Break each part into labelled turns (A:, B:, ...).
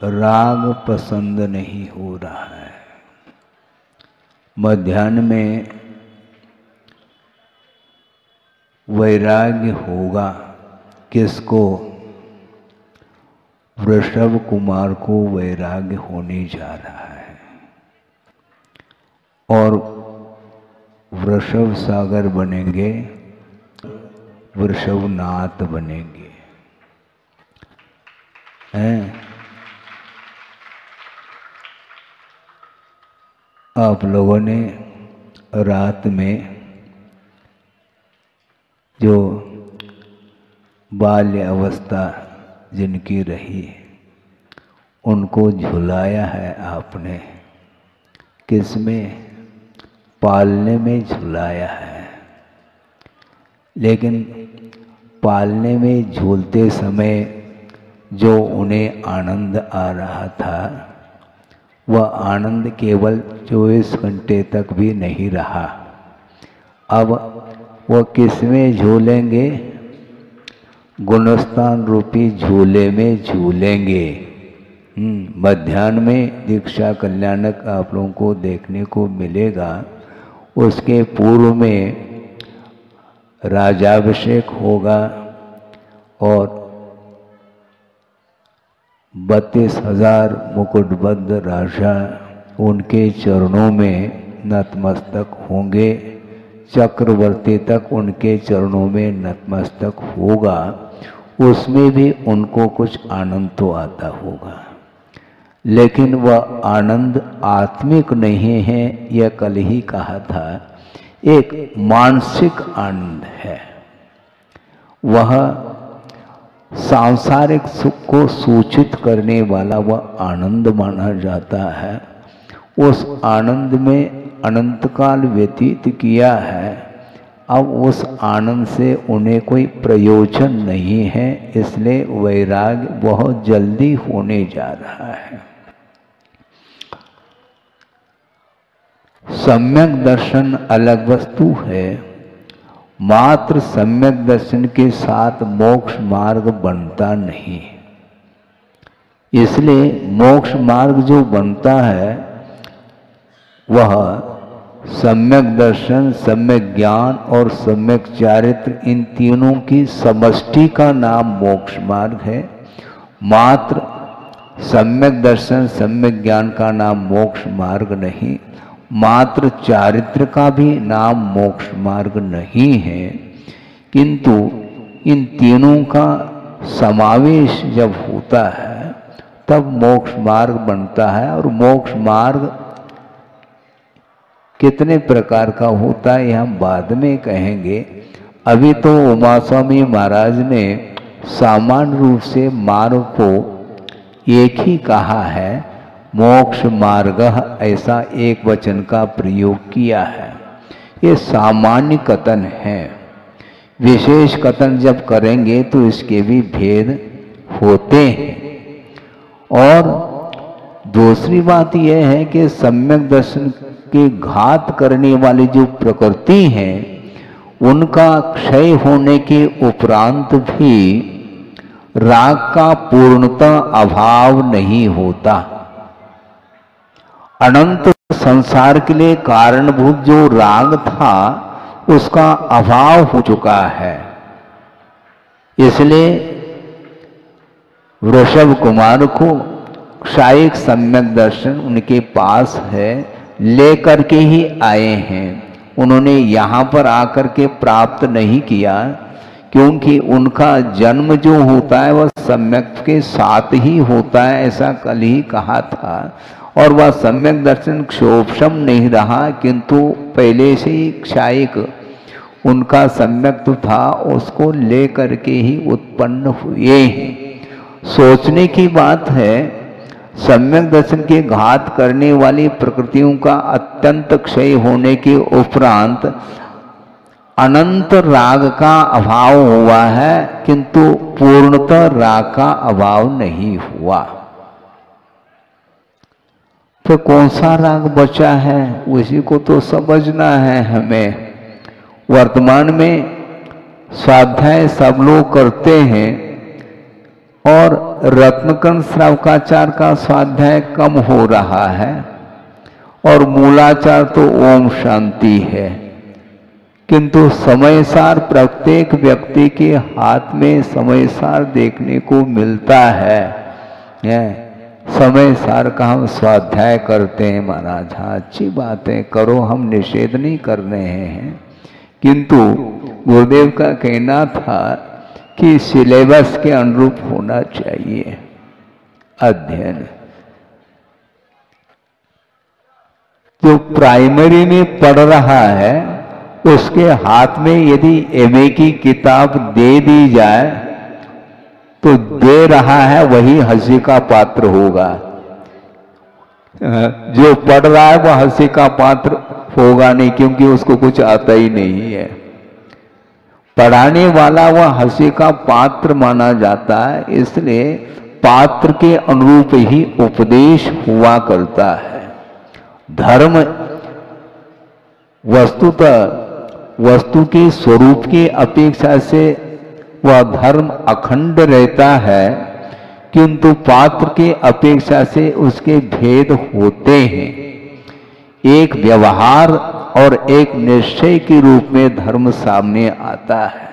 A: राग पसंद नहीं हो रहा है। मध्याह्न में वैराग्य होगा किसको? वृषभ कुमार को वैराग्य होने जा रहा है और वृषभ सागर बनेंगे, वृषभनाथ बनेंगे। हैं? आप लोगों ने रात में जो बाल्य अवस्था जिनकी रही उनको झुलाया है आपने। किसमें? पालने में झुलाया है। लेकिन पालने में झूलते समय जो उन्हें आनंद आ रहा था वह आनंद केवल 24 घंटे तक भी नहीं रहा। अब वह किसमें झूलेंगे? गुणस्थान रूपी झूले में झूलेंगे। मध्याह्न में दीक्षा कल्याणक आप लोगों को देखने को मिलेगा। उसके पूर्व में राजाभिषेक होगा और 32,000 मुकुटबद्ध राजा उनके चरणों में नतमस्तक होंगे। चक्रवर्ती तक उनके चरणों में नतमस्तक होगा। उसमें भी उनको कुछ आनंद तो आता होगा, लेकिन वह आनंद आत्मिक नहीं है। यह कल ही कहा था, एक मानसिक आनंद है। वह सांसारिक सुख को सूचित करने वाला वह आनंद माना जाता है। उस आनंद में अनंत काल व्यतीत किया है। अब उस आनंद से उन्हें कोई प्रयोजन नहीं है, इसलिए वैराग्य बहुत जल्दी होने जा रहा है। सम्यक दर्शन अलग वस्तु है। मात्र सम्यक दर्शन के साथ मोक्ष मार्ग बनता नहीं। इसलिए मोक्ष मार्ग जो बनता है वह सम्यक दर्शन, सम्यक ज्ञान और सम्यक चारित्र, इन तीनों की समष्टि का नाम मोक्ष मार्ग है। मात्र सम्यक दर्शन, सम्यक ज्ञान का नाम मोक्ष मार्ग नहीं, मात्र चारित्र का भी नाम मोक्ष मार्ग नहीं है। किंतु इन तीनों का समावेश जब होता है तब मोक्ष मार्ग बनता है। और मोक्ष मार्ग कितने प्रकार का होता है यह हम बाद में कहेंगे। अभी तो उमा स्वामी महाराज ने सामान्य रूप से मार्ग को एक ही कहा है, मोक्ष मार्ग, ऐसा एक वचन का प्रयोग किया है। ये सामान्य कथन है। विशेष कथन जब करेंगे तो इसके भी भेद होते हैं। और दूसरी बात यह है कि सम्यक दर्शन के घात करने वाली जो प्रकृति है उनका क्षय होने के उपरांत भी राग का पूर्णतः अभाव नहीं होता। अनंत संसार के लिए कारणभूत जो राग था उसका अभाव हो चुका है। इसलिए वृषभ कुमार को क्षायिक सम्यक दर्शन उनके पास है, लेकर के ही आए हैं। उन्होंने यहाँ पर आकर के प्राप्त नहीं किया, क्योंकि उनका जन्म जो होता है वह सम्यक के साथ ही होता है, ऐसा कल ही कहा था। और वह सम्यक दर्शन क्षोभम नहीं रहा, किंतु पहले से ही क्षायिक उनका सम्यक तो था, उसको लेकर के ही उत्पन्न हुए हैं। सोचने की बात है, सम्यक दर्शन के घात करने वाली प्रकृतियों का अत्यंत क्षय होने के उपरांत अनंत राग का अभाव हुआ है, किंतु पूर्णतः राग का अभाव नहीं हुआ। तो कौन सा राग बचा है उसी को तो समझना है हमें। वर्तमान में स्वाध्याय सब लोग करते हैं, और रत्नकर्ण श्रावकाचार का स्वाध्याय कम हो रहा है और मूलाचार तो ओम शांति है, किंतु समयसार प्रत्येक व्यक्ति के हाथ में समयसार देखने को मिलता है। समयसार का हम स्वाध्याय करते हैं महाराज। हाँ, अच्छी बात है, करो, हम निषेध नहीं कर रहे हैं, किंतु गुरुदेव का कहना था कि सिलेबस के अनुरूप होना चाहिए अध्ययन। जो प्राइमरी में पढ़ रहा है उसके हाथ में यदि एमए की किताब दे दी जाए तो दे रहा है वही हंसी का पात्र होगा। जो पढ़ रहा है वह हंसी का पात्र होगा नहीं, क्योंकि उसको कुछ आता ही नहीं है। पढ़ाने वाला वह हंसी का पात्र माना जाता है, इसलिए पात्र के अनुरूप ही उपदेश हुआ करता है। धर्म वस्तुतः वस्तु के स्वरूप की अपेक्षा से वह धर्म अखंड रहता है, किंतु पात्र के अपेक्षा से उसके भेद होते हैं। एक व्यवहार और एक निश्चय के रूप में धर्म सामने आता है,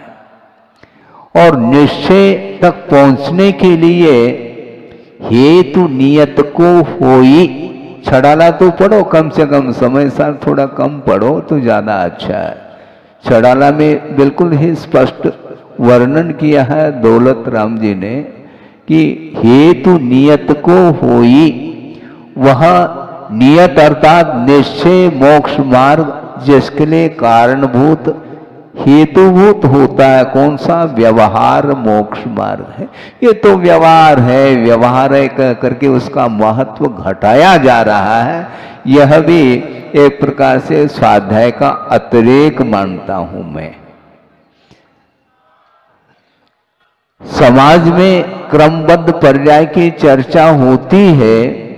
A: और निश्चय तक पहुंचने के लिए हेतु नियत को होई। छड़ाला तो पढ़ो, कम से कम समय सार थोड़ा कम पढ़ो तो ज्यादा अच्छा है। छड़ाला में बिल्कुल ही स्पष्ट वर्णन किया है दौलत राम जी ने कि हेतु नियत को होई। वह नियत अर्थात निश्चय मोक्ष मार्ग जिसके लिए कारणभूत हेतुभूत होता है, कौन सा? व्यवहार मोक्ष मार्ग है। ये तो व्यवहार है, व्यवहार है करके उसका महत्व घटाया जा रहा है। यह भी एक प्रकार से स्वाध्याय का अतिरेक मानता हूं मैं। समाज में क्रमबद्ध पर्याय की चर्चा होती है,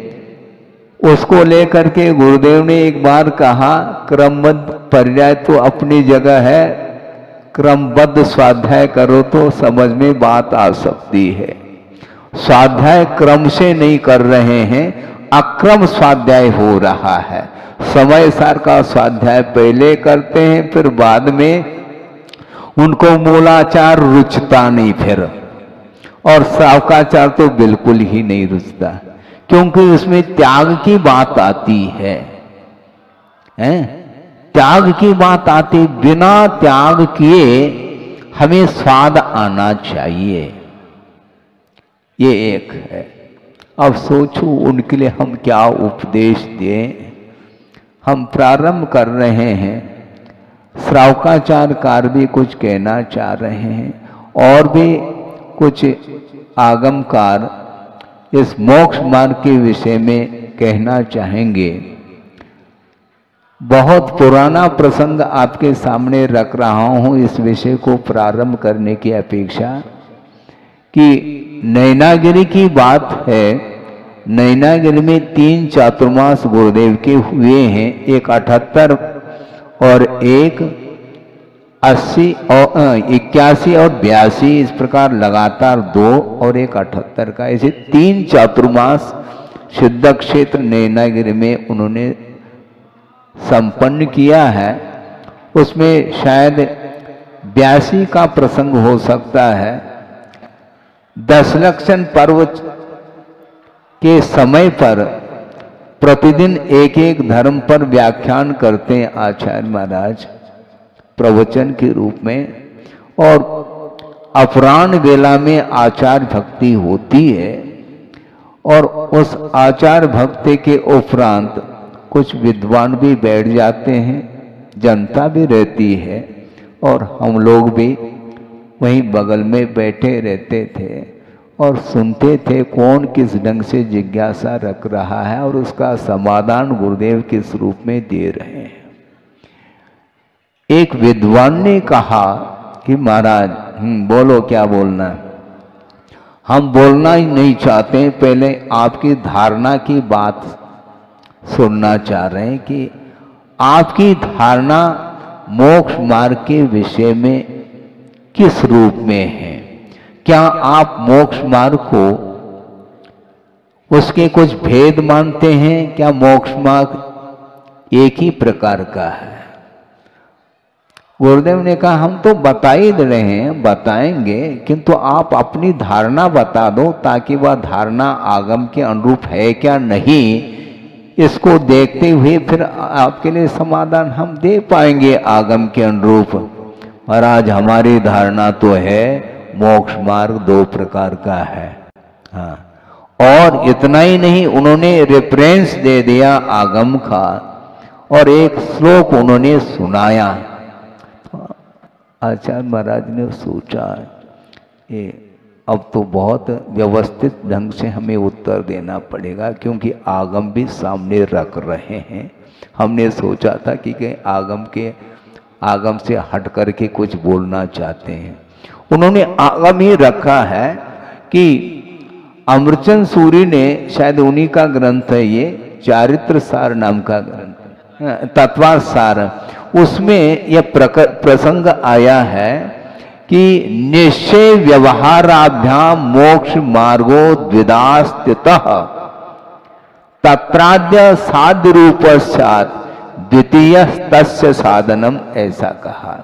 A: उसको लेकर के गुरुदेव ने एक बार कहा क्रमबद्ध पर्याय तो अपनी जगह है, क्रमबद्ध स्वाध्याय करो तो समझ में बात आ सकती है। स्वाध्याय क्रम से नहीं कर रहे हैं, अक्रम स्वाध्याय हो रहा है। समय सार का स्वाध्याय पहले करते हैं, फिर बाद में उनको मूलाचार रुचता नहीं फिर, और श्रावकाचार तो बिल्कुल ही नहीं रुचता, क्योंकि उसमें त्याग की बात आती है, त्याग की बात आती। बिना त्याग किए हमें स्वाद आना चाहिए, ये एक है। अब सोचो उनके लिए हम क्या उपदेश दें। हम प्रारंभ कर रहे हैं, श्रावकाचारकार भी कुछ कहना चाह रहे हैं, और भी कुछ आगमकार इस मोक्ष मार्ग के विषय में कहना चाहेंगे। बहुत पुराना प्रसंग आपके सामने रख रहा हूं इस विषय को प्रारंभ करने की अपेक्षा, कि नैनागिरी की बात है। नैनागिरी में 3 चातुर्मास गुरुदेव के हुए हैं, एक 78 और एक 80 और 81 और 82, इस प्रकार लगातार 2 और एक 78 का, ऐसे 3 चातुर्मास सिद्ध क्षेत्र नैनागिरी में उन्होंने संपन्न किया है। उसमें शायद 82 का प्रसंग हो सकता है। 10 लक्षण पर्व के समय पर प्रतिदिन एक एक धर्म पर व्याख्यान करते हैं आचार्य महाराज प्रवचन के रूप में, और अपराह्न वेला में आचार भक्ति होती है, और उस आचार भक्ति के उपरांत कुछ विद्वान भी बैठ जाते हैं, जनता भी रहती है, और हम लोग भी वहीं बगल में बैठे रहते थे और सुनते थे कौन किस ढंग से जिज्ञासा रख रहा है और उसका समाधान गुरुदेव किस रूप में दे रहे हैं। एक विद्वान ने कहा कि महाराज बोलो क्या बोलना है। हम बोलना ही नहीं चाहते, पहले आपकी धारणा की बात सुनना चाह रहे हैं कि आपकी धारणा मोक्ष मार्ग के विषय में किस रूप में है, क्या आप मोक्ष मार्ग को उसके कुछ भेद मानते हैं? क्या मोक्ष मार्ग एक ही प्रकार का है? गुरुदेव ने कहा हम तो बता ही दे रहे हैं, बताएंगे, किंतु आप अपनी धारणा बता दो ताकि वह धारणा आगम के अनुरूप है क्या नहीं, इसको देखते हुए फिर आपके लिए समाधान हम दे पाएंगे आगम के अनुरूप। महाराज हमारी धारणा तो है मोक्ष मार्ग दो प्रकार का है। हाँ, और इतना ही नहीं, उन्होंने रेफरेंस दे दिया आगम का और एक श्लोक उन्होंने सुनाया। आचार्य महाराज ने सोचा ये अब तो बहुत व्यवस्थित ढंग से हमें उत्तर देना पड़ेगा, क्योंकि आगम भी सामने रख रहे हैं। हमने सोचा था कि कहीं आगम से हट करके कुछ बोलना चाहते हैं। उन्होंने आगम ही रखा है कि अमरचंद सूरी ने, शायद उन्हीं का ग्रंथ है ये, चारित्र सार नाम का ग्रंथ, तत्वार्थ सार, उसमें यह प्रसंग आया है कि निश्चय व्यवहाराभ्याम मोक्ष मार्गो द्विदास्थितः तत्राद्य साध्य रूपस्यात् द्वितीय तस्य साधनम, ऐसा कहा।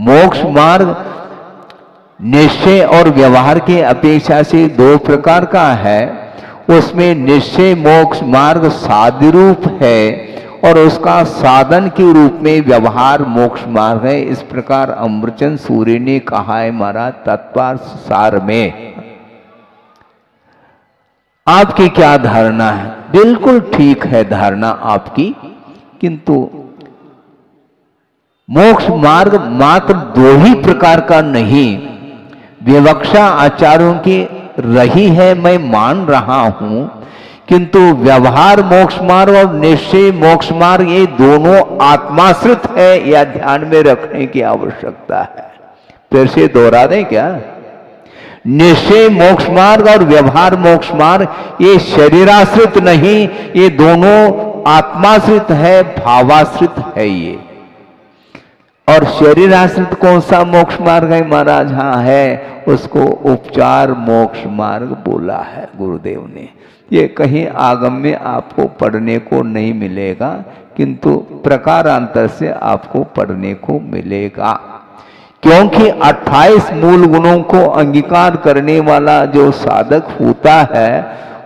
A: मोक्ष मार्ग निश्चय और व्यवहार के अपेक्षा से दो प्रकार का है। उसमें निश्चय मोक्ष मार्ग साध्य रूप है और उसका साधन के रूप में व्यवहार मोक्ष मार्ग है। इस प्रकार अमरचंद सूरी ने कहा है महाराज तत्वार्थ सार में। आपकी क्या धारणा है? बिल्कुल ठीक है धारणा आपकी, किंतु मोक्ष मार्ग मात्र दो ही प्रकार का नहीं, विवक्षा आचार्यों की रही है, मैं मान रहा हूं, किंतु व्यवहार मोक्ष मार्ग और निश्चय मोक्ष मार्ग ये दोनों आत्माश्रित है, यह ध्यान में रखने की आवश्यकता है। फिर से दोहरा दें क्या? निश्चय मोक्ष मार्ग और व्यवहार मोक्ष मार्ग ये शरीराश्रित नहीं, ये दोनों आत्माश्रित है, भावाश्रित है ये। और शरीर आश्रित कौन सा मोक्ष मार्ग है महाराज? हाँ है, उसको उपचार मोक्ष मार्ग बोला है गुरुदेव ने। ये कहीं आगम में आपको पढ़ने को नहीं मिलेगा, किंतु प्रकारांतर से आपको पढ़ने को मिलेगा, क्योंकि 28 मूल गुणों को अंगीकार करने वाला जो साधक होता है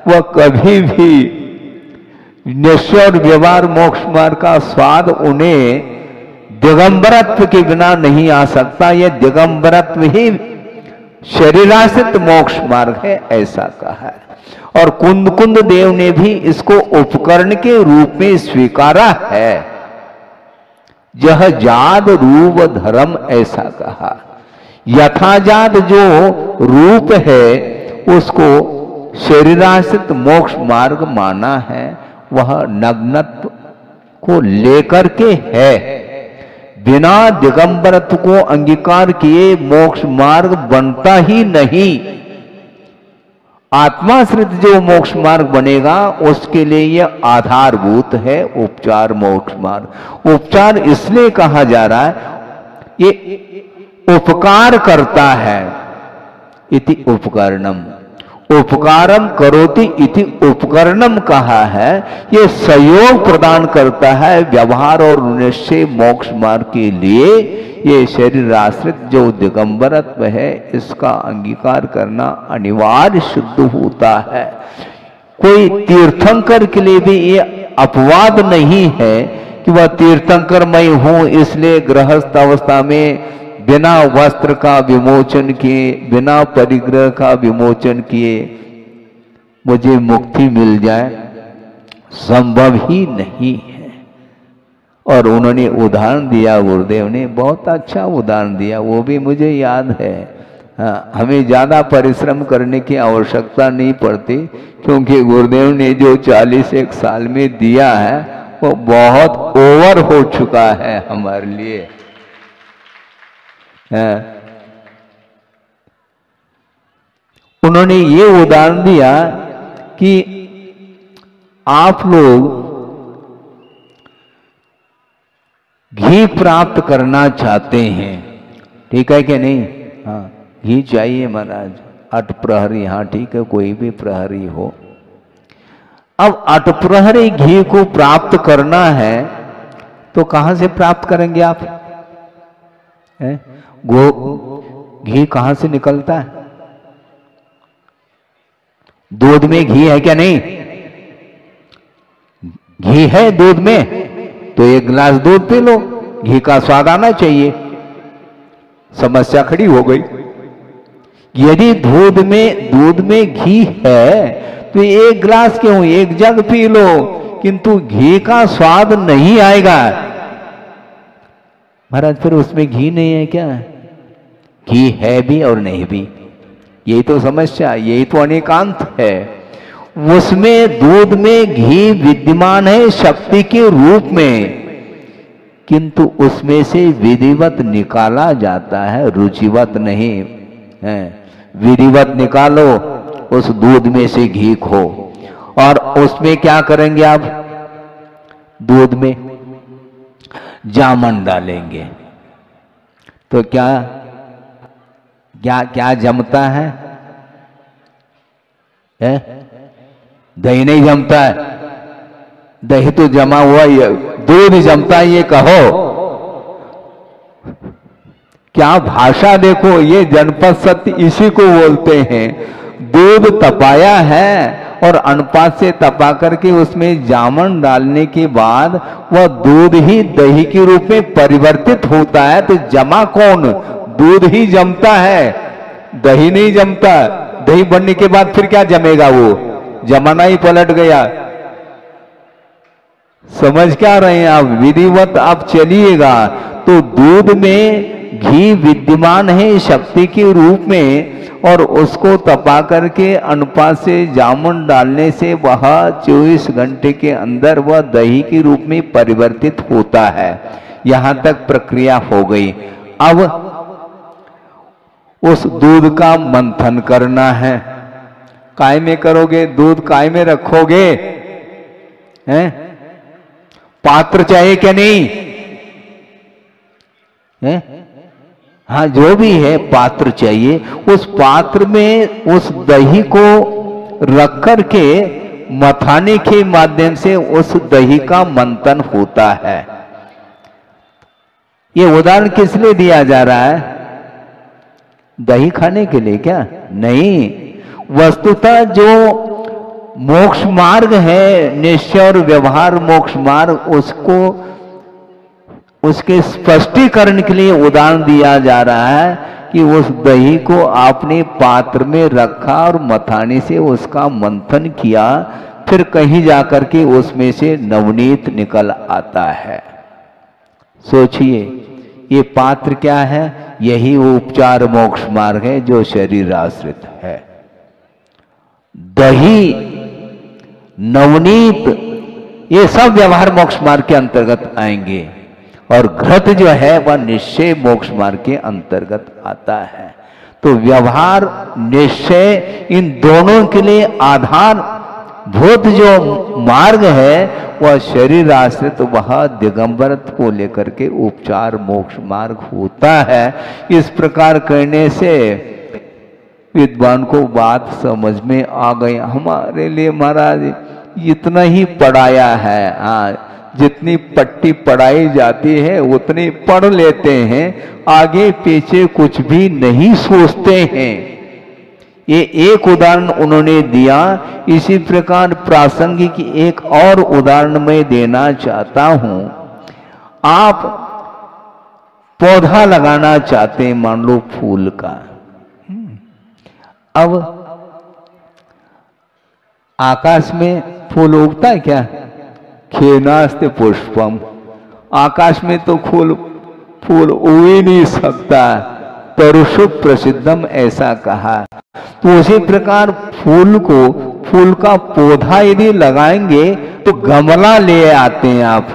A: वह कभी भी निश्चय और व्यवहार मोक्ष मार्ग का स्वाद उन्हें दिगंबरत्व के बिना नहीं आ सकता। यह दिगंबरत्व ही शरीराश्रित मोक्ष मार्ग है, ऐसा कहा है। और कुंद देव ने भी इसको उपकरण के रूप में स्वीकारा है। यह जाद रूप धर्म, ऐसा कहा। यथाजात जो रूप है उसको शरीराश्रित मोक्ष मार्ग माना है, वह नग्नत्व को लेकर के है। बिना दिगंबरत्व को अंगीकार किए मोक्ष मार्ग बनता ही नहीं। आत्माश्रित जो मोक्ष मार्ग बनेगा उसके लिए यह आधारभूत है उपचार मोक्ष मार्ग। उपचार इसलिए कहा जा रहा है, ये उपकार करता है, इति उपकरणम, उपकारम करोति इति उपकरणम कहा है। ये सहयोग प्रदान करता है व्यवहार और निश्चय मोक्ष मार्ग के लिए। ये शरीर आश्रित जो दिगंबरत्व है इसका अंगीकार करना अनिवार्य सिद्ध होता है। कोई तीर्थंकर के लिए भी ये अपवाद नहीं है कि वह तीर्थंकर मैं हूं इसलिए गृहस्थ अवस्था में बिना वस्त्र का विमोचन किए, बिना परिग्रह का विमोचन किए मुझे मुक्ति मिल जाए, संभव ही नहीं है। और उन्होंने उदाहरण दिया, गुरुदेव ने बहुत अच्छा उदाहरण दिया, वो भी मुझे याद है। हमें ज्यादा परिश्रम करने की आवश्यकता नहीं पड़ती, क्योंकि गुरुदेव ने जो 41 साल में दिया है वो बहुत ओवर हो चुका है हमारे लिए। उन्होंने ये उदाहरण दिया कि आप लोग घी प्राप्त करना चाहते हैं, ठीक है कि नहीं? हाँ, घी चाहिए महाराज। अठप्रहरी, हाँ ठीक है, कोई भी प्रहरी हो। अब अठप्रहरी घी को प्राप्त करना है तो कहां से प्राप्त करेंगे आप? घी कहां से निकलता है? दूध में घी है क्या? नहीं, घी है दूध में, तो एक गिलास दूध पी लो, घी का स्वाद आना चाहिए। समस्या खड़ी हो गई। यदि दूध में घी है तो एक गिलास क्यों, एक जग पी लो, किंतु घी का स्वाद नहीं आएगा। महाराज फिर उसमें घी नहीं है क्या? घी है भी और नहीं भी, यही तो समस्या, यही तो अनेकांत है। उसमें दूध में घी विद्यमान है शक्ति के रूप में, किंतु उसमें से विधिवत निकाला जाता है, रुचिवत नहीं है। विधिवत निकालो उस दूध में से घी को, और उसमें क्या करेंगे आप? दूध में जामन डालेंगे तो क्या क्या क्या जमता है? दही नहीं जमता है, दही तो जमा हुआ ही है, दूध जमता है, ये कहो। क्या भाषा देखो, ये जनपद सत्य इसी को बोलते हैं। दूध तपाया है और अनुपात से तपा करके उसमें जामन डालने के बाद वह दूध ही दही के रूप में परिवर्तित होता है, तो जमा कौन? दूध ही जमता है, दही नहीं जमता। दही बनने के बाद फिर क्या जमेगा? वो जमाना ही पलट गया। समझ क्या रहे हैं आप? विधिवत आप चलिएगा तो दूध में घी विद्यमान है शक्ति के रूप में, और उसको तपा करके अनुपात से जामुन डालने से वह 24 घंटे के अंदर वह दही के रूप में परिवर्तित होता है। यहां तक प्रक्रिया हो गई। अब उस दूध का मंथन करना है। काय में करोगे? दूध काय में रखोगे? हैं? पात्र चाहिए क्या? नहीं है? हाँ, जो भी है पात्र चाहिए। उस पात्र में उस दही को रख करके मथाने के माध्यम से उस दही का मंथन होता है। ये उदाहरण किस लिए दिया जा रहा है? दही खाने के लिए क्या? नहीं, वस्तुतः जो मोक्ष मार्ग है, निश्चय और व्यवहार मोक्ष मार्ग, उसको उसके स्पष्टीकरण के लिए उदाहरण दिया जा रहा है कि उस दही को आपने पात्र में रखा और मथाने से उसका मंथन किया, फिर कहीं जाकर के उसमें से नवनीत निकल आता है। सोचिए, ये पात्र क्या है? यही उपचार मोक्ष मार्ग है जो शरीर आश्रित है। दही, नवनीत, ये सब व्यवहार मोक्ष मार्ग के अंतर्गत आएंगे, और घृत जो है वह निश्चय मोक्ष मार्ग के अंतर्गत आता है। तो व्यवहार, निश्चय, इन दोनों के लिए आधार भूत जो मार्ग है वह शरीर आश्रित, वह दिगंबरत्व को लेकर के उपचार मोक्ष मार्ग होता है। इस प्रकार करने से विद्वान को बात समझ में आ गई। हमारे लिए महाराज इतना ही पढ़ाया है। हाँ, जितनी पट्टी पढ़ाई जाती है उतनी पढ़ लेते हैं, आगे पीछे कुछ भी नहीं सोचते हैं। ये एक उदाहरण उन्होंने दिया। इसी प्रकार प्रासंगिक एक और उदाहरण मैं देना चाहता हूं। आप पौधा लगाना चाहते हैं, मान लो फूल का। अब आकाश में फूल उगता है क्या? खेनास्ते पुष्पम, आकाश में तो फूल उग ही नहीं सकता। तरुषु प्रसिद्धम ऐसा कहा। तो उसी प्रकार फूल का पौधा यदि लगाएंगे तो गमला ले आते हैं। आप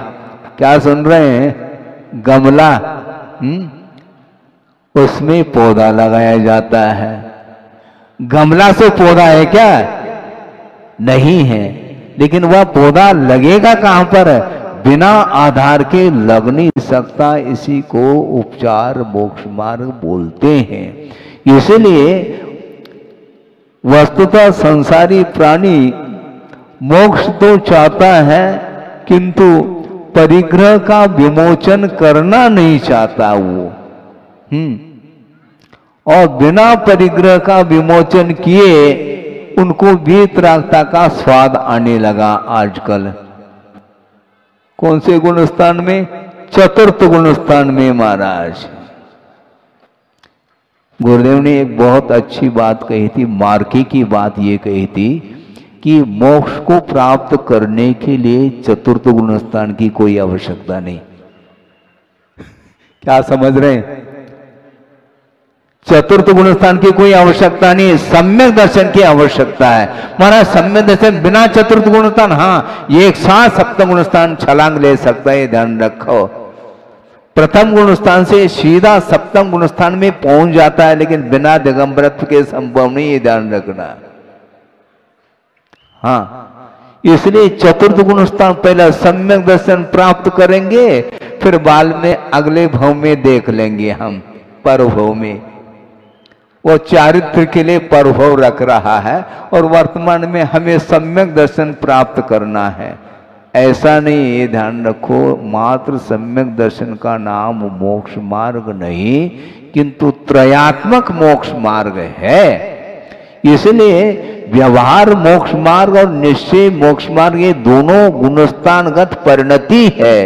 A: क्या सुन रहे हैं? गमला, उसमें पौधा लगाया जाता है। गमला से पौधा है क्या? नहीं है। लेकिन वह पौधा लगेगा कहां पर? बिना आधार के लग नहीं सकता। इसी को उपचार मोक्ष मार्ग बोलते हैं। इसलिए वस्तुतः संसारी प्राणी मोक्ष तो चाहता है किंतु परिग्रह का विमोचन करना नहीं चाहता वो। और बिना परिग्रह का विमोचन किए उनको वीतरागता का स्वाद आने लगा आजकल। कौन से गुणस्थान में? चतुर्थ गुणस्थान में महाराज। गुरुदेव ने एक बहुत अच्छी बात कही थी, मार्की की बात ये कही थी कि मोक्ष को प्राप्त करने के लिए चतुर्थ गुणस्थान की कोई आवश्यकता नहीं। क्या समझ रहे हैं? चतुर्थ गुणस्थान की कोई आवश्यकता नहीं, सम्यक दर्शन की आवश्यकता है। महाराज सम्यक दर्शन बिना चतुर्थ गुणस्थान, हाँ ये एक साथ सप्तम गुणस्थान छलांग ले सकता है, ध्यान रखो। प्रथम गुणस्थान से सीधा सप्तम गुणस्थान में पहुंच जाता है, लेकिन बिना दिगंबरत्व के संभव नहीं, ये ध्यान रखना। हाँ, इसलिए चतुर्थ गुणस्थान पहले सम्यक दर्शन प्राप्त करेंगे, फिर बाद में अगले भाव में देख लेंगे हम परभव में। वो चारित्र के लिए परभव रख रहा है और वर्तमान में हमें सम्यक दर्शन प्राप्त करना है। ऐसा नहीं, ये ध्यान रखो, मात्र सम्यक दर्शन का नाम मोक्ष मार्ग नहीं किंतु त्रयात्मक मोक्ष मार्ग है। इसलिए व्यवहार मोक्ष मार्ग और निश्चय मोक्ष मार्ग ये दोनों गुणस्थानगत परिणति है।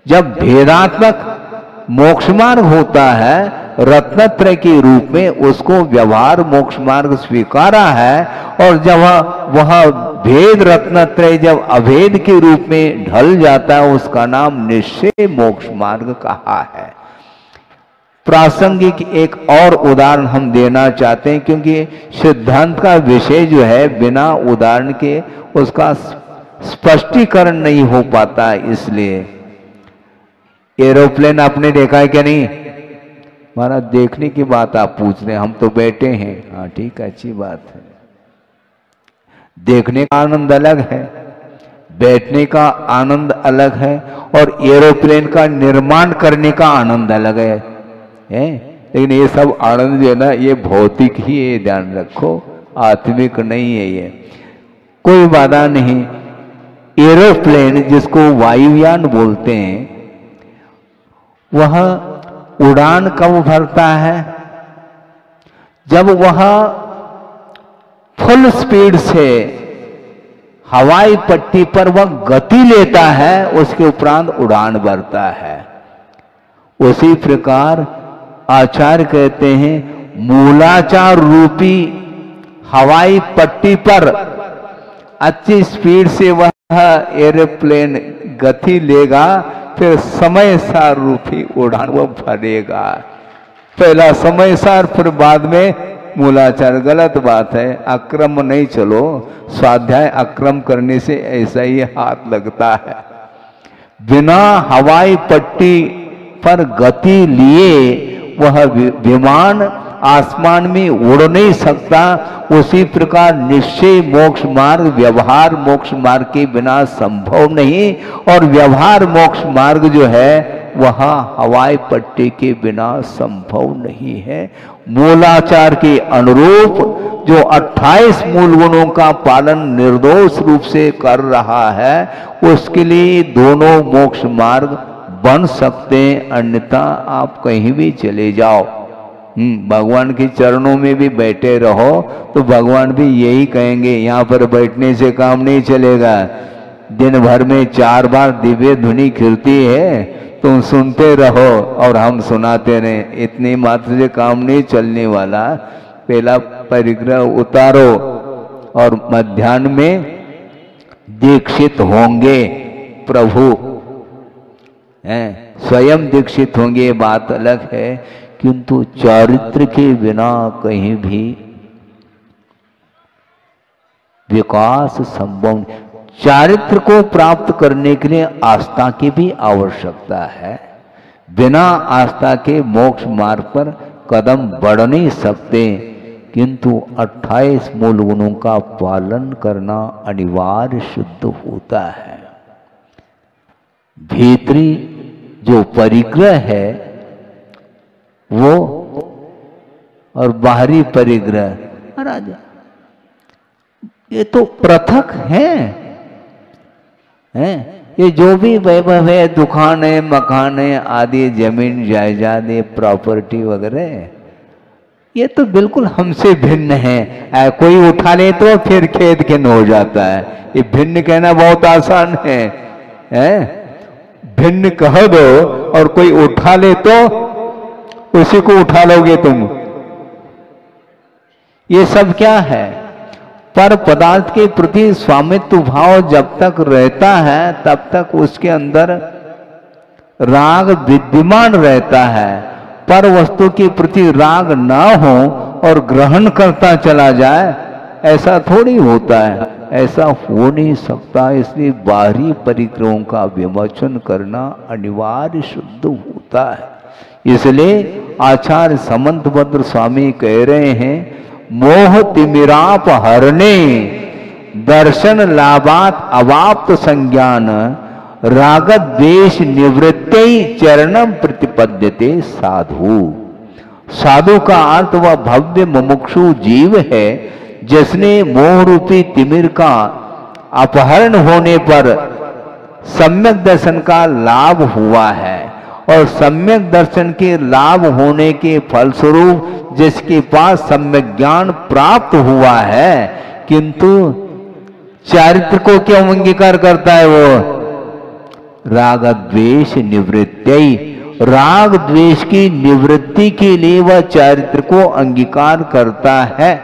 A: जब भेदात्मक मोक्ष मार्ग होता है रत्नत्रय के रूप में, उसको व्यवहार मोक्ष मार्ग स्वीकारा है, और जब वह भेद रत्नत्रय जब अभेद के रूप में ढल जाता है उसका नाम निश्चय मोक्ष मार्ग कहा है। प्रासंगिक एक और उदाहरण हम देना चाहते हैं, क्योंकि सिद्धांत का विषय जो है बिना उदाहरण के उसका स्पष्टीकरण नहीं हो पाता। इसलिए एरोप्लेन आपने देखा है क्या? नहीं महाराज, देखने की बात आप पूछ रहे हैं, हम तो बैठे हैं। हाँ ठीक है, अच्छी बात है। देखने का आनंद अलग है, बैठने का आनंद अलग है, और एरोप्लेन का निर्माण करने का आनंद अलग है। लेकिन ये सब आनंद जो है ना, ये भौतिक ही है, ध्यान रखो, आत्मिक नहीं है। ये कोई बाधा नहीं। एरोप्लेन जिसको वायुयान बोलते हैं, वह उड़ान कब भरता है? जब वह फुल स्पीड से हवाई पट्टी पर वह गति लेता है, उसके उपरांत उड़ान भरता है। उसी प्रकार आचार्य कहते हैं मूलाचार रूपी हवाई पट्टी पर अच्छी स्पीड से वह एरोप्लेन गति लेगा, फिर समय सार रूपी उड़ान वो भरेगा। पहला समय सार, फिर बाद में मूलाचार। गलत बात है, अक्रम नहीं चलो। स्वाध्याय अक्रम करने से ऐसा ही हाथ लगता है। बिना हवाई पट्टी पर गति लिए वह विमान आसमान में उड़ नहीं सकता। उसी प्रकार निश्चय मोक्ष मार्ग व्यवहार मोक्ष मार्ग के बिना संभव नहीं, और व्यवहार मोक्ष मार्ग जो है वह हवाई पट्टी के बिना संभव नहीं है। मूलाचार के अनुरूप जो 28 मूल गुणों का पालन निर्दोष रूप से कर रहा है, उसके लिए दोनों मोक्ष मार्ग बन सकते हैं, अन्यथा आप कहीं भी चले जाओ। भगवान के चरणों में भी बैठे रहो तो भगवान भी यही कहेंगे, यहाँ पर बैठने से काम नहीं चलेगा। दिन भर में 4 बार दिव्य ध्वनि खिलती है, तुम सुनते रहो और हम सुनाते रहे, इतनी मात्र से काम नहीं चलने वाला। पहला परिग्रह उतारो और मध्याह्न में दीक्षित होंगे प्रभु, स्वयं दीक्षित होंगे, ये बात अलग है, किंतु चारित्र के बिना कहीं भी विकास संभव नहीं। चारित्र को प्राप्त करने के लिए आस्था की भी आवश्यकता है। बिना आस्था के मोक्ष मार्ग पर कदम बढ़ नहीं सकते, किंतु 28 मूल गुणों का पालन करना अनिवार्य सिद्ध होता है। भीतरी जो परिग्रह है वो और बाहरी परिग्रह, और महाराज, ये तो पृथक है। ये जो भी वैभव है, दुकानें, मकाने आदि, जमीन जायदाद, प्रॉपर्टी वगैरह, ये तो बिल्कुल हमसे भिन्न है। कोई उठा ले तो फिर खेद खिन हो जाता है। ये भिन्न कहना बहुत आसान है, भिन्न कह दो और कोई उठा ले तो उसी को उठा लोगे तुम। ये सब क्या है? पर पदार्थ के प्रति स्वामित्व भाव जब तक रहता है तब तक उसके अंदर राग विद्यमान रहता है। पर वस्तु के प्रति राग ना हो और ग्रहण करता चला जाए, ऐसा थोड़ी होता है, ऐसा हो नहीं सकता। इसलिए बाहरी परिक्रमों का विमोचन करना अनिवार्य शुद्ध होता है। इसलिए आचार्य समंतभद्र स्वामी कह रहे हैं, मोह तिमिराप हरणे दर्शन लाभात अवाप्त संज्ञान राग द्वेष निवृत्ति चरणम प्रतिपद्यते साधु। साधु का अर्थ वह भव्य मुमुक्षु जीव है जिसने मोह रूपी तिमिर का अपहरण होने पर सम्यक दर्शन का लाभ हुआ है। और सम्यक दर्शन के लाभ होने के फलस्वरूप जिसके पास सम्यक ज्ञान प्राप्त हुआ है, किंतु चारित्र को क्यों अंगीकार करता है? वो राग द्वेष निवृत्ति, राग द्वेष की निवृत्ति के लिए वह चारित्र को अंगीकार करता है।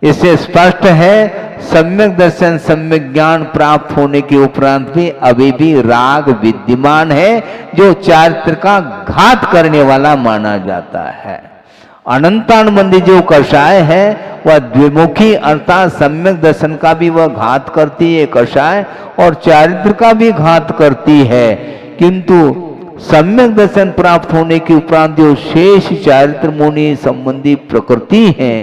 A: इससे स्पष्ट है सम्यक दर्शन सम्यक ज्ञान प्राप्त होने के उपरांत भी अभी भी राग विद्यमान है, जो चारित्र का घात करने वाला माना जाता है। अनंतानुबंधी जो कषाय है वह द्विमुखी अर्थात सम्यक दर्शन का भी वह घात करती है कषाय, और चारित्र का भी घात करती है। किंतु सम्यक दर्शन प्राप्त होने के उपरांत जो शेष चारित्र मुनि संबंधी प्रकृति है,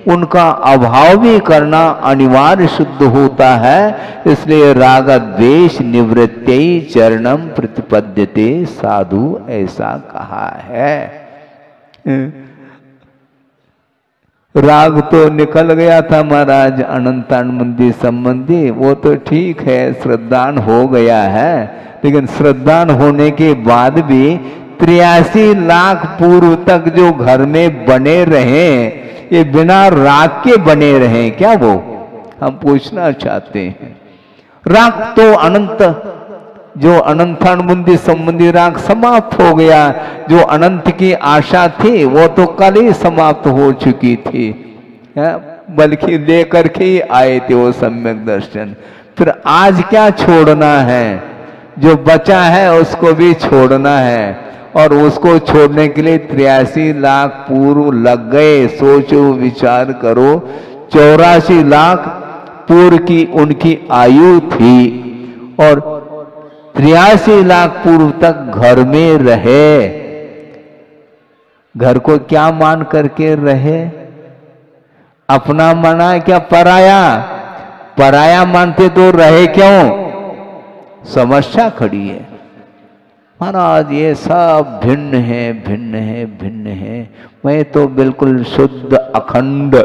A: उनका अभाव भी करना अनिवार्य शुद्ध होता है। इसलिए राग द्वेष निवृत्ति चरणम प्रतिपद्यते साधु ऐसा कहा है। राग तो निकल गया था महाराज अनंतानुबंधी संबंधी, वो तो ठीक है, श्रद्धान हो गया है, लेकिन श्रद्धान होने के बाद भी 83 लाख पूर्व तक जो घर में बने रहे, ये बिना राग के बने रहे क्या? वो हम पूछना चाहते हैं। राग तो अनंत, जो अनंतानुबंधी संबंधी राग समाप्त हो गया, जो अनंत की आशा थी वो तो कल ही समाप्त हो चुकी थी, बल्कि लेकर के ही आए थे वो सम्यक दर्शन। फिर आज क्या छोड़ना है? जो बचा है उसको भी छोड़ना है, और उसको छोड़ने के लिए 83 लाख पूर्व लग गए। सोचो विचार करो, 84 लाख पूर्व की उनकी आयु थी और 83 लाख पूर्व तक घर में रहे। घर को क्या मान करके रहे? अपना माना है क्या पराया? पराया मानते तो रहे क्यों? समस्या खड़ी है महाराज। ये सब भिन्न है, भिन्न है, भिन्न है। मैं तो बिल्कुल शुद्ध अखंड,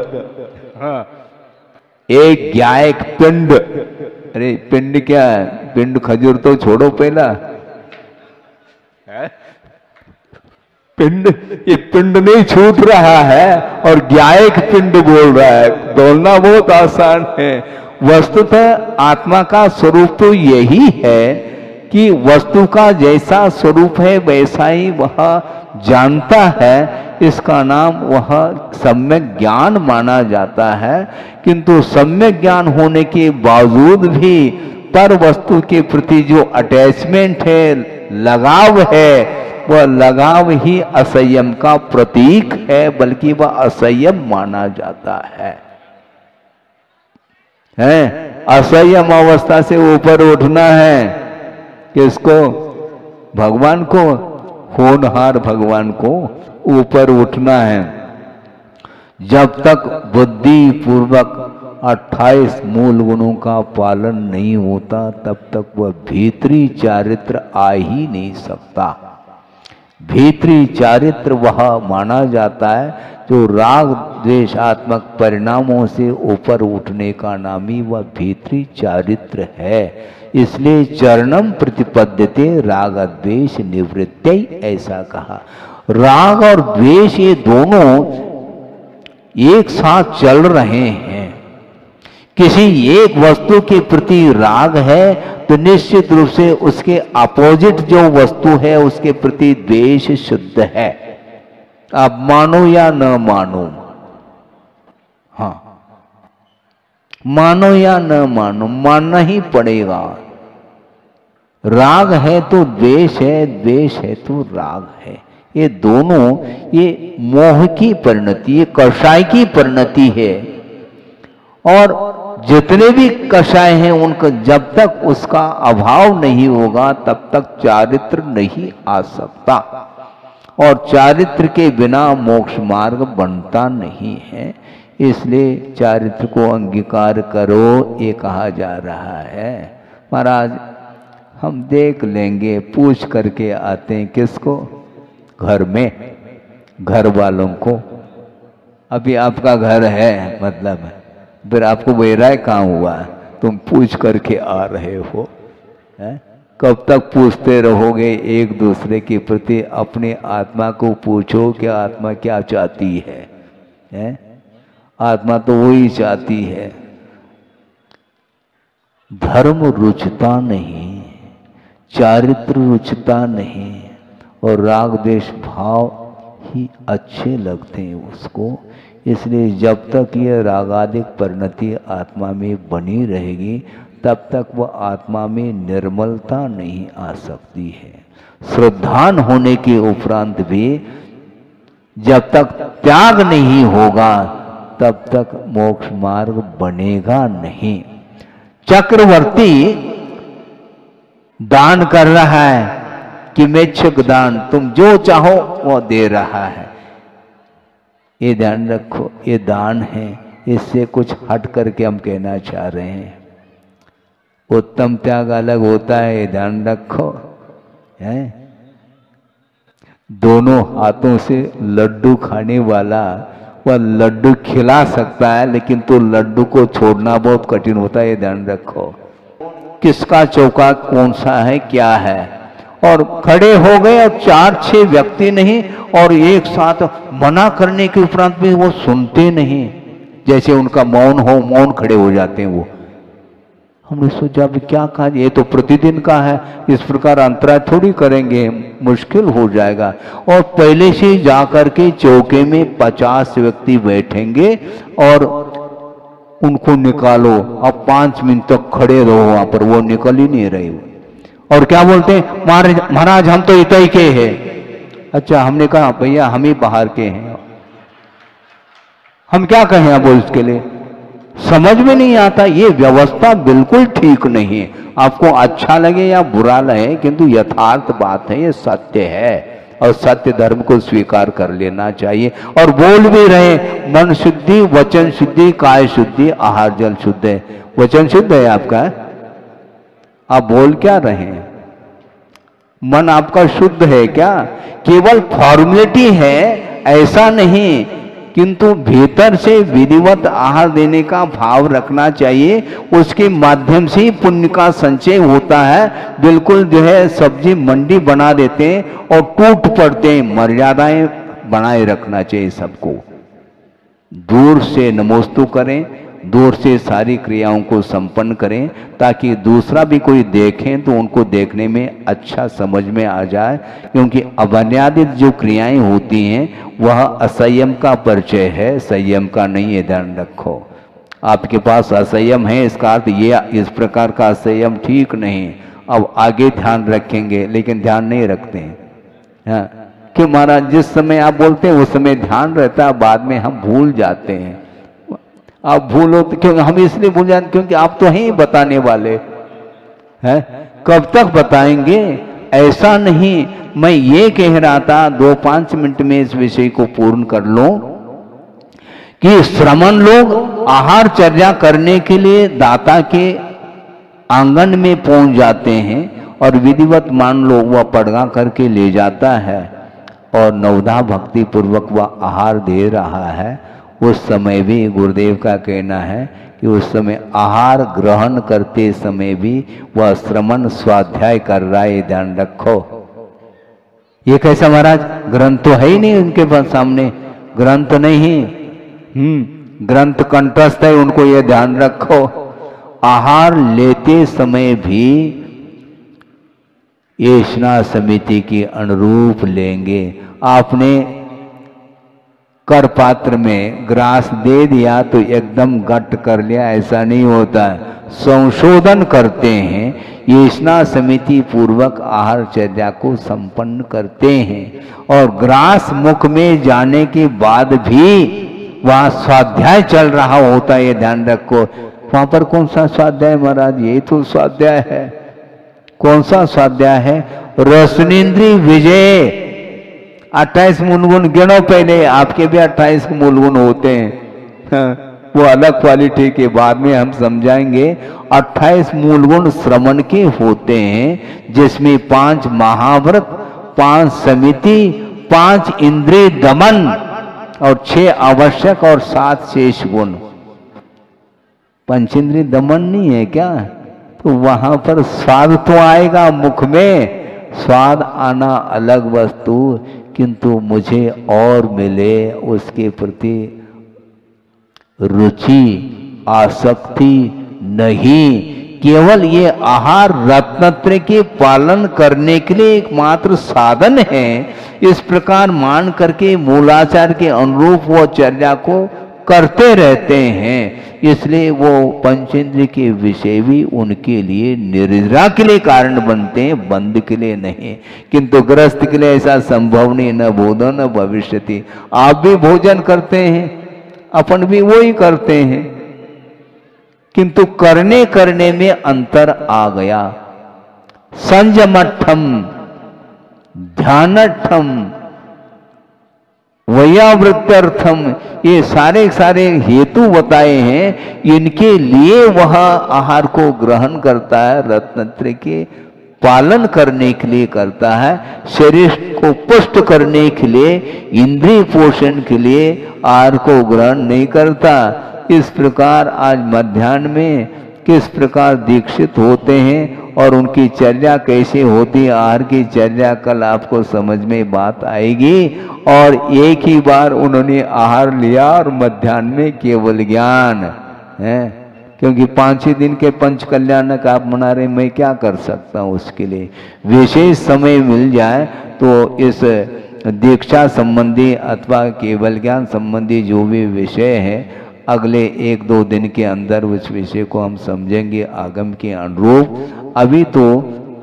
A: एक ज्ञायक पिंड। अरे पिंड क्या है? पिंड खजूर तो छोड़ो पहला, पिंड, ये पिंड नहीं छूट रहा है और ज्ञायक पिंड बोल रहा है। बोलना बहुत आसान है, वस्तुतः आत्मा का स्वरूप तो यही है कि वस्तु का जैसा स्वरूप है वैसा ही वह जानता है। इसका नाम वह सम्यक ज्ञान माना जाता है। किंतु सम्यक ज्ञान होने के बावजूद भी पर वस्तु के प्रति जो अटैचमेंट है, लगाव है, वह लगाव ही असंयम का प्रतीक है, बल्कि वह असंयम माना जाता है। असंयम अवस्था से ऊपर उठना है। किसको? भगवान को, होनहार भगवान को ऊपर उठना है। जब तक बुद्धि पूर्वक 28 मूल गुणों का पालन नहीं होता तब तक वह भीतरी चारित्र आ ही नहीं सकता। भीतरी चारित्र वह माना जाता है जो राग द्वेषात्मक परिणामों से ऊपर उठने का नाम ही वह भीतरी चारित्र है। इसलिए चरणम प्रतिपद्यते राग द्वेष निवृत्ति ऐसा कहा। राग और द्वेष ये दोनों एक साथ चल रहे हैं। किसी एक वस्तु के प्रति राग है तो निश्चित रूप से उसके अपोजिट जो वस्तु है उसके प्रति द्वेष शुद्ध है। आप मानो या न मानो, हाँ मानो या न मानो, मानना ही पड़ेगा। राग है तो द्वेष है, द्वेष है तो राग है। ये दोनों ये मोह की परिणति, ये कषाय की परिणति है। और जितने भी कषाय हैं उनका जब तक उसका अभाव नहीं होगा तब तक चारित्र नहीं आ सकता। और चारित्र के बिना मोक्ष मार्ग बनता नहीं है। इसलिए चारित्र को अंगीकार करो ये कहा जा रहा है। महाराज हम देख लेंगे, पूछ करके आते हैं किसको? घर में, घर वालों को। अभी आपका घर है, मतलब फिर आपको वैराय कहाँ हुआ? तुम पूछ करके आ रहे हो, है? कब तक पूछते रहोगे एक दूसरे के प्रति? अपनी आत्मा को पूछो कि आत्मा क्या चाहती है? आत्मा तो वही चाहती है। धर्म रुचता नहीं, चारित्र रुचता नहीं, और राग द्वेष भाव ही अच्छे लगते हैं उसको। इसलिए जब तक यह रागादिक परिणति आत्मा में बनी रहेगी तब तक वह आत्मा में निर्मलता नहीं आ सकती है। श्रद्धान होने के उपरांत भी जब तक त्याग नहीं होगा तब तक मोक्ष मार्ग बनेगा नहीं। चक्रवर्ती दान कर रहा है कि मेच्छुक दान, तुम जो चाहो वो दे रहा है। ये ध्यान रखो, ये दान है। इससे कुछ हट करके हम कहना चाह रहे हैं। उत्तम त्याग अलग होता है, ये ध्यान रखो। है दोनों हाथों से लड्डू खाने वाला वह लड्डू खिला सकता है, लेकिन तो लड्डू को छोड़ना बहुत कठिन होता है, ये ध्यान रखो। किसका चौका कौन सा है, क्या है? और खड़े हो गए और 4-6 व्यक्ति नहीं, और एक साथ मना करने के उपरांत भी वो सुनते नहीं, जैसे उनका मौन हो, मौन खड़े हो जाते हैं वो। हमने सोचा भी क्या कहा, ये तो प्रतिदिन का है, इस प्रकार अंतराय थोड़ी करेंगे, मुश्किल हो जाएगा। और पहले से जाकर के चौके में 50 व्यक्ति बैठेंगे और उनको निकालो। अब 5 मिनट तक खड़े रहो वहां पर, वो निकल ही नहीं रहे। और क्या बोलते हैं, महाराज हम तो इतई के हैं। अच्छा, हमने कहा भैया हम ही बाहर के हैं, हम क्या कहें अब उसके लिए? समझ में नहीं आता। ये व्यवस्था बिल्कुल ठीक नहीं है। आपको अच्छा लगे या बुरा लगे, किंतु यथार्थ बात है, ये सत्य है। और सत्य धर्म को स्वीकार कर लेना चाहिए। और बोल भी रहे, मन शुद्धि, वचन शुद्धि, काय शुद्धि, आहार जल शुद्ध है। वचन शुद्ध है आपका, आप बोल क्या रहे हैं? मन आपका शुद्ध है क्या? केवल फॉर्मेलिटी है ऐसा नहीं, किंतु भीतर से विधिवत आहार देने का भाव रखना चाहिए। उसके माध्यम से ही पुण्य का संचय होता है। बिल्कुल जो है सब्जी मंडी बना देते हैं और टूट पड़ते हैं। मर्यादाएं बनाए रखना चाहिए सबको। दूर से नमोस्तु करें, दूर से सारी क्रियाओं को संपन्न करें, ताकि दूसरा भी कोई देखें तो उनको देखने में अच्छा समझ में आ जाए। क्योंकि अवन्यादित जो क्रियाएं होती हैं वह असंयम का परिचय है, संयम का नहीं है, ध्यान रखो। आपके पास असंयम है, इसका अर्थ ये इस प्रकार का असंयम ठीक नहीं। अब आगे ध्यान रखेंगे, लेकिन ध्यान नहीं रखते हैं। हाँ, कि महाराज जिस समय आप बोलते हैं उस समय ध्यान रहता है, बाद में हम भूल जाते हैं। आप भूलो तो क्यों? हम इसलिए भूल जाते क्योंकि आप तो हैं ही बताने वाले हैं। कब तक बताएंगे? ऐसा नहीं। मैं ये कह रहा था 2-5 मिनट में इस विषय को पूर्ण कर लो कि श्रमण लोग आहार चर्या करने के लिए दाता के आंगन में पहुंच जाते हैं और विधिवत मान लो वह पड़गा करके ले जाता है। और नवधा भक्ति पूर्वक वह आहार दे रहा है, उस समय भी गुरुदेव का कहना है कि उस समय आहार ग्रहण करते समय भी वह श्रवण स्वाध्याय कर रहा है, ध्यान रखो। ये कैसा महाराज, ग्रंथ तो है ही नहीं उनके पास, सामने ग्रंथ नहीं, ग्रंथ कंठस्थ है, उनको ये ध्यान रखो। आहार लेते समय भी ये स्नान समिति के अनुरूप लेंगे। आपने कर पात्र में ग्रास दे दिया तो एकदम गट कर लिया, ऐसा नहीं होता है, संशोधन करते हैं। ये स्नान समिति पूर्वक आहारचर्या को संपन्न करते हैं और ग्रास मुख में जाने के बाद भी वहां स्वाध्याय चल रहा होता है, ये ध्यान रखो। वहां पर कौन सा स्वाध्याय महाराज, ये तो स्वाध्याय है। कौन सा स्वाध्याय है? रसनेन्द्रिय विजय। 28 मूलगुण गिनो पहले, आपके भी 28 मूलगुण होते हैं, वो अलग क्वालिटी के, बाद में हम समझाएंगे। 28 मूलगुण श्रवण के होते हैं, जिसमें 5 महाव्रत, 5 समिति, 5 इंद्रिय दमन और 6 आवश्यक और 7 शेष गुण। पंचेंद्रिय दमन नहीं है क्या? तो वहां पर स्वाद तो आएगा, मुख में स्वाद आना अलग वस्तु, किंतु मुझे और मिले उसके प्रति रुचि, आसक्ति नहीं। केवल ये आहार रत्नत्रय के पालन करने के लिए एकमात्र साधन है। इस प्रकार मान करके मूलाचार के अनुरूप वो चर्या को करते रहते हैं, इसलिए वो पंचेंद्रिय के विषय भी उनके लिए निद्रा के लिए कारण बनते हैं, बंद के लिए नहीं। किंतु गृहस्थ के लिए ऐसा संभव नहीं, न भोजन न भविष्यति। आप भी भोजन करते हैं, अपन भी वो ही करते हैं, किंतु करने करने में अंतर आ गया। संयमठम, ध्यानठम, वैयावृत्यर्थम, ये सारे सारे हेतु बताए हैं। इनके लिए वह आहार को ग्रहण करता है, रत्नत्रय के पालन करने के लिए करता है, शरीर को पुष्ट करने के लिए, इंद्रिय पोषण के लिए आहार को ग्रहण नहीं करता। इस प्रकार आज मध्याह्न में किस प्रकार दीक्षित होते हैं और उनकी चर्या कैसे होती है, आहार की चर्या, कल आपको समझ में बात आएगी। और एक ही बार उन्होंने आहार लिया और मध्याह्न में केवल ज्ञान है, क्योंकि 5 दिन के पंच कल्याणक आप मना रहे, मैं क्या कर सकता हूँ उसके लिए। विशेष समय मिल जाए तो इस दीक्षा संबंधी अथवा केवल ज्ञान संबंधी जो भी विषय है, अगले 1-2 दिन के अंदर उस विषय को हम समझेंगे आगम के अनुरूप। अभी तो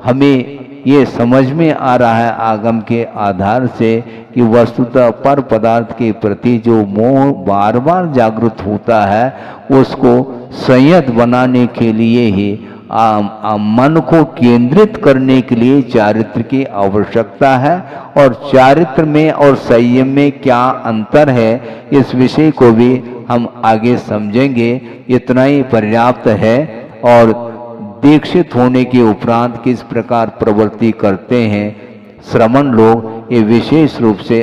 A: हमें ये समझ में आ रहा है आगम के आधार से कि वस्तुतः पर पदार्थ के प्रति जो मोह बार बार जागृत होता है, उसको संयत बनाने के लिए ही मन को केंद्रित करने के लिए चारित्र की आवश्यकता है। और चारित्र में और संयम में क्या अंतर है, इस विषय को भी हम आगे समझेंगे। इतना ही पर्याप्त है। और दीक्षित होने के उपरांत किस प्रकार प्रवृत्ति करते हैं श्रमण लोग, ये विशेष रूप से